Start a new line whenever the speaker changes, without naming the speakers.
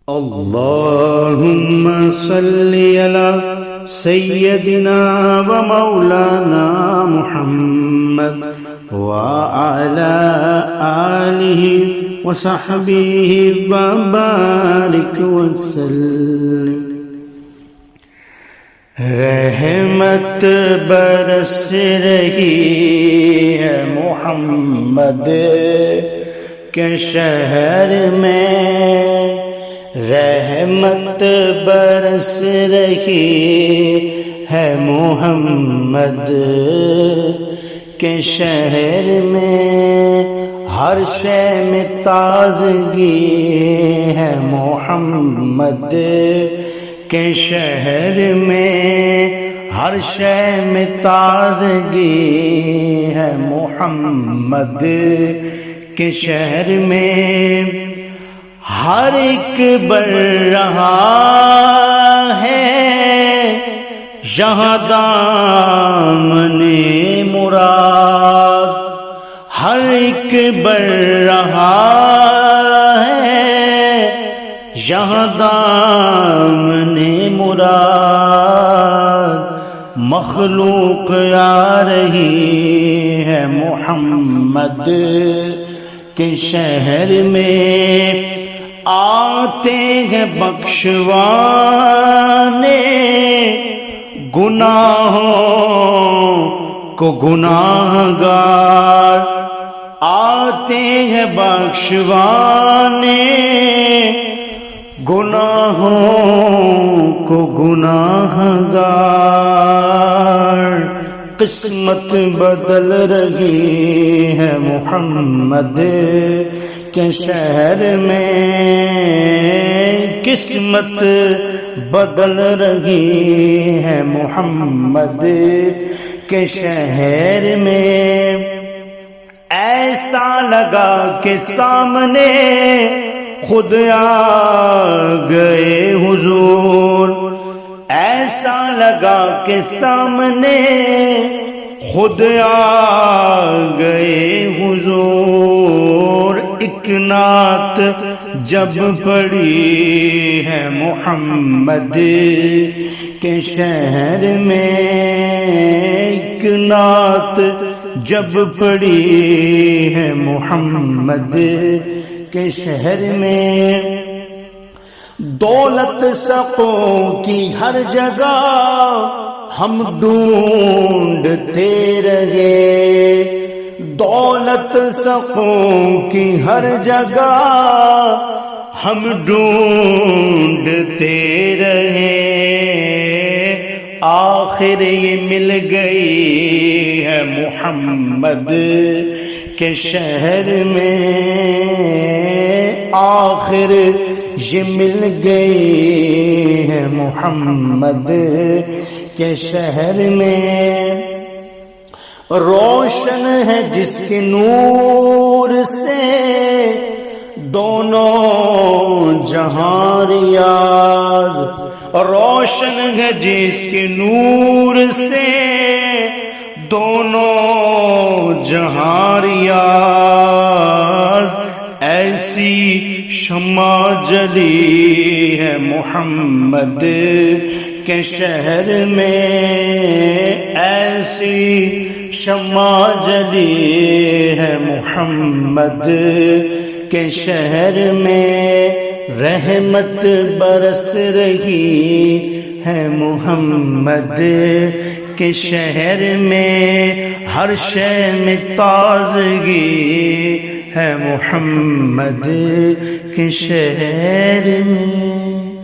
اللهم صل على سيدنا ومولانا محمد وعلى آله وصحبه وبارك وسلم۔ رحمت برس رہی ہے محمد کے شہر میں، رحمت برس رہی ہے محمد کے شہر میں، ہر شے میں تازگی ہے محمد کے شہر میں، ہر شے میں تازگی ہے محمد کے شہر میں، ہر ایک بڑھ رہا ہے یہاں دامن مراد، ہر ایک بڑھ رہا ہے یہاں دامن مراد، مخلوق آ رہی ہے محمد کے شہر میں، آتے ہیں بخشوانے گناہوں کو گناہ گار، آتے ہیں بخشوانے گناہوں کو گناہ گار، قسمت بدل رہی ہے محمد کے شہر میں، قسمت بدل رہی ہے محمد کے شہر میں، ایسا لگا کہ سامنے خود آ گئے حضور، ایسا لگا کہ سامنے خود آ گئے حضور، ایک نعت جب پڑھی ہے محمد کے شہر میں، ایک نعت جب پڑھی ہے محمد کے شہر میں، دولت سقوں کی ہر جگہ ہم ڈھونڈتے رہے، دولت سقوں کی ہر جگہ ہم ڈھونڈتے رہے، آخر یہ مل گئی ہے محمد کے شہر میں، آخر یہ مل گئی ہے محمد کے شہر میں، روشن ہے جس کے نور سے دونوں جہاں ریاض، روشن ہے جس کے نور سے دونوں جہاں ریاض، ایسی شمع جلی ہے محمد کے شہر میں، ایسی شمع جلی ہے محمد کے شہر میں، رحمت برس رہی ہے محمد کے شہر میں، ہر شے میں تازگی ہے محمد کے شہر میں۔